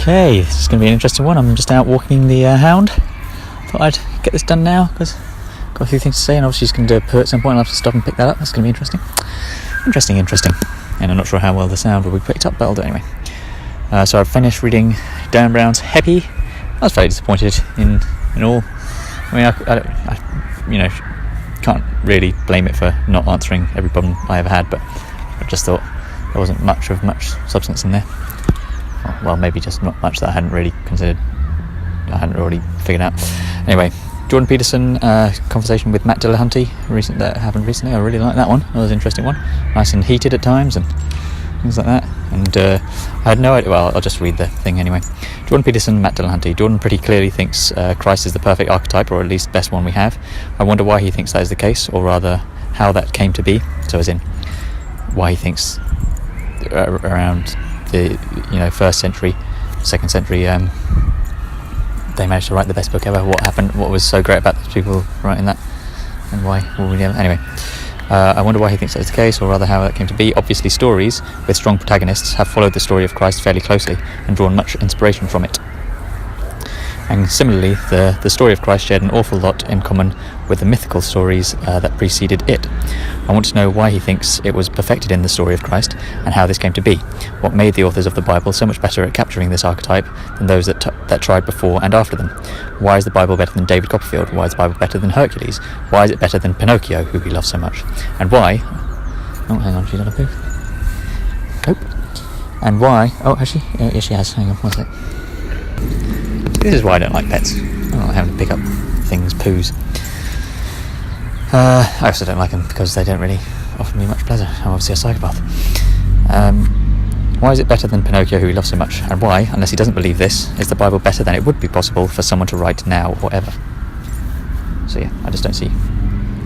Okay, this is going to be an interesting one. I'm just out walking the hound. Thought I'd get this done now because I've got a few things to say, and obviously she's going to do a poo at some point. I'll have to stop and pick that up. That's going to be interesting. Interesting. And I'm not sure how well the sound will be picked up, but I'll do it anyway. So I've finished reading Dan Brown's Happy. I was fairly disappointed in all. I mean, I can't really blame it for not answering every problem I ever had, but I just thought there wasn't much substance in there. Well, maybe just not much that I hadn't really considered. I hadn't already figured out. Anyway, Jordan Peterson conversation with Matt Dillahunty that happened recently. I really liked that one. That was an interesting one. Nice and heated at times and things like that. And I had no idea. Well, I'll just read the thing anyway. Jordan Peterson, Matt Dillahunty. Jordan pretty clearly thinks Christ is the perfect archetype, or at least best one we have. I wonder why he thinks that is the case, or rather how that came to be. So as in why he thinks around the first century, second century, they managed to write the best book ever. What happened? What was so great about those people writing that, and why? Anyway, I wonder why he thinks that's the case, or rather how that came to be. Obviously, stories with strong protagonists have followed the story of Christ fairly closely and drawn much inspiration from it. And similarly, the story of Christ shared an awful lot in common with the mythical stories that preceded it. I want to know why he thinks it was perfected in the story of Christ, and how this came to be. What made the authors of the Bible so much better at capturing this archetype than those that tried before and after them? Why is the Bible better than David Copperfield? Why is the Bible better than Hercules? Why is it better than Pinocchio, who he loves so much? And why... Oh, hang on, she's done a poo. Nope. And why... Oh, has she? Yes, she has. Hang on, one sec. This is why I don't like pets. I don't like having to pick up things' poos. I also don't like them because they don't really offer me much pleasure. I'm obviously a psychopath. Why is it better than Pinocchio, who he loves so much? And why, unless he doesn't believe this, is the Bible better than it would be possible for someone to write now or ever? So yeah, I just don't see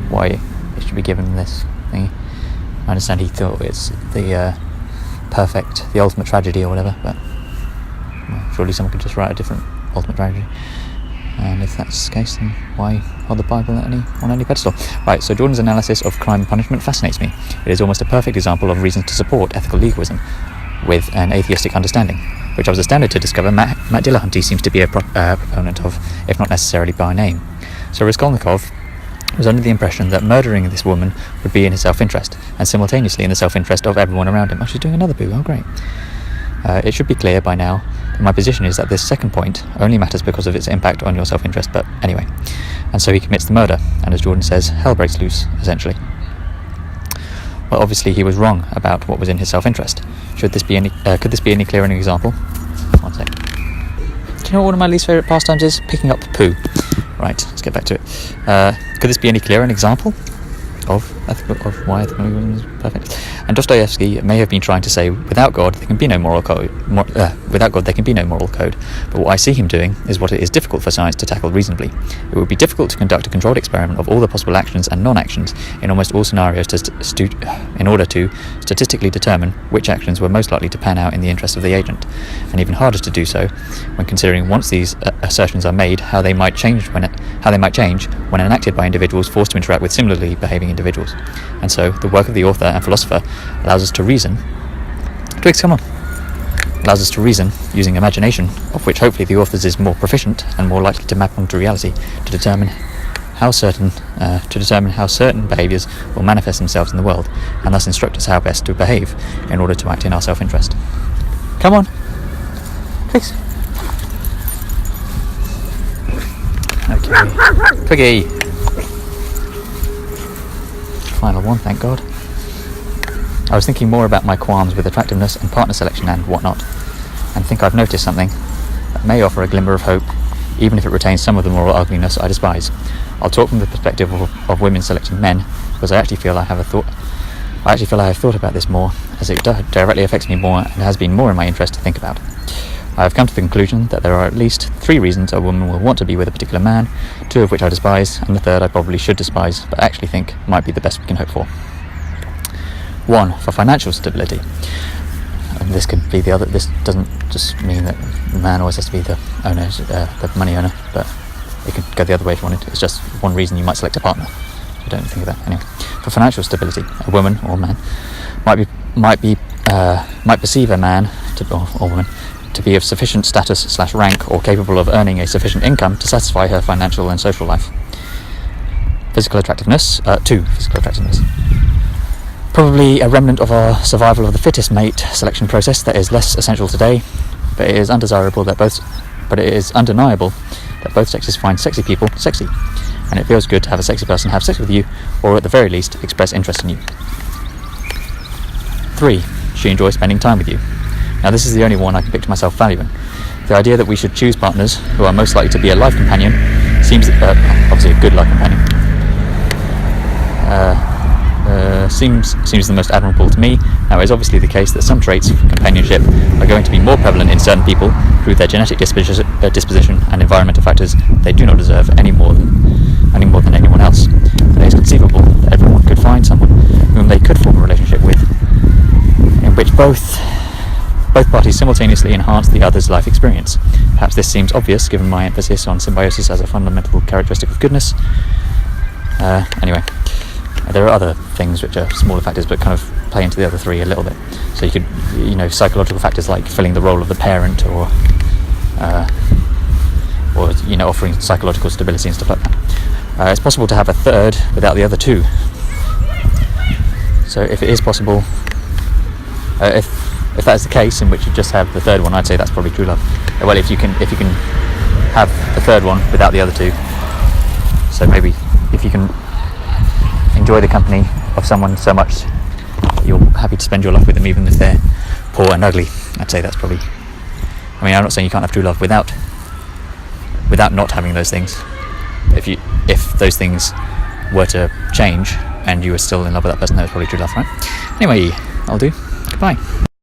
why it should be given this thing. I understand he thought it's the ultimate tragedy or whatever, but surely someone could just write a different ultimate tragedy. And if that's the case, then why hold the Bible on any pedestal? Right, so Jordan's analysis of crime and punishment fascinates me. It is almost a perfect example of reasons to support ethical legalism with an atheistic understanding, which I was astounded to discover Matt Dillahunty seems to be a proponent of, if not necessarily by name. So Raskolnikov was under the impression that murdering this woman would be in his self-interest, and simultaneously in the self-interest of everyone around him. Oh, she's doing another boo, oh great. It should be clear by now that my position is that this second point only matters because of its impact on your self-interest, but anyway. And so he commits the murder, and as Jordan says, hell breaks loose, essentially. Well, obviously he was wrong about what was in his self-interest. Could this be any clearer an example? One sec. Do you know what one of my least favourite pastimes is? Picking up poo. Right, let's get back to it. Could this be any clearer an example of why ethical legalism is perfect? And Dostoevsky may have been trying to say, without God there can be no moral code. Without God there can be no moral code. But what I see him doing is what it is difficult for science to tackle reasonably. It would be difficult to conduct a controlled experiment of all the possible actions and non-actions in almost all scenarios in order to statistically determine which actions were most likely to pan out in the interest of the agent, and even harder to do so when considering, once these assertions are made, how they might change when enacted by individuals forced to interact with similarly behaving individuals. And so the work of the author and philosopher allows us to reason. Twigs, come on. Allows us to reason using imagination, of which hopefully the author's is more proficient and more likely to map onto reality, to determine how certain behaviours will manifest themselves in the world, and thus instruct us how best to behave in order to act in our self-interest. Come on, Twigs. Okay, Twiggy. Final one, thank God. I was thinking more about my qualms with attractiveness and partner selection and whatnot, and think I've noticed something that may offer a glimmer of hope, even if it retains some of the moral ugliness I despise. I'll talk from the perspective of women selecting men, because I actually feel I have thought about this more, as it directly affects me more and has been more in my interest to think about. I have come to the conclusion that there are at least 3 reasons a woman will want to be with a particular man, 2 of which I despise, and the third I probably should despise, but actually think might be the best we can hope for. 1, for financial stability. And this could be the other. This doesn't just mean that the man always has to be the owner, the money owner, but it could go the other way if you wanted. It's just one reason you might select a partner. I don't think of that anyway. For financial stability, a woman or man might perceive a man or woman to be of sufficient status/rank or capable of earning a sufficient income to satisfy her financial and social life. Physical attractiveness. 2. Physical attractiveness. Probably a remnant of our survival of the fittest mate selection process that is less essential today, but it is undeniable that both sexes find sexy people sexy, and it feels good to have a sexy person have sex with you, or at the very least express interest in you. 3. She enjoys spending time with you. Now this is the only one I can picture myself valuing. The idea that we should choose partners who are most likely to be a life companion seems, obviously a good life companion, seems the most admirable to me. Now it is obviously the case that some traits of companionship are going to be more prevalent in certain people through their genetic disposition and environmental factors they do not deserve any more than anyone else. But it is conceivable that everyone could find someone whom they could form a relationship with, in which both parties simultaneously enhance the other's life experience. Perhaps this seems obvious given my emphasis on symbiosis as a fundamental characteristic of goodness. Anyway, there are other things which are smaller factors but kind of play into the other 3 a little bit. So you could, psychological factors like filling the role of the parent, or offering psychological stability and stuff like that. It's possible to have a third without the other 2. So if it is possible, if that is the case, in which you just have the third one, I'd say that's probably true love. Well, if you can have the third one without the other 2, so maybe if you can enjoy the company of someone so much that you're happy to spend your life with them even if they're poor and ugly, I'd say that's probably... I'm not saying you can't have true love without not having those things. If those things were to change and you were still in love with that person, that was probably true love, right? Anyway, I'll do. Goodbye.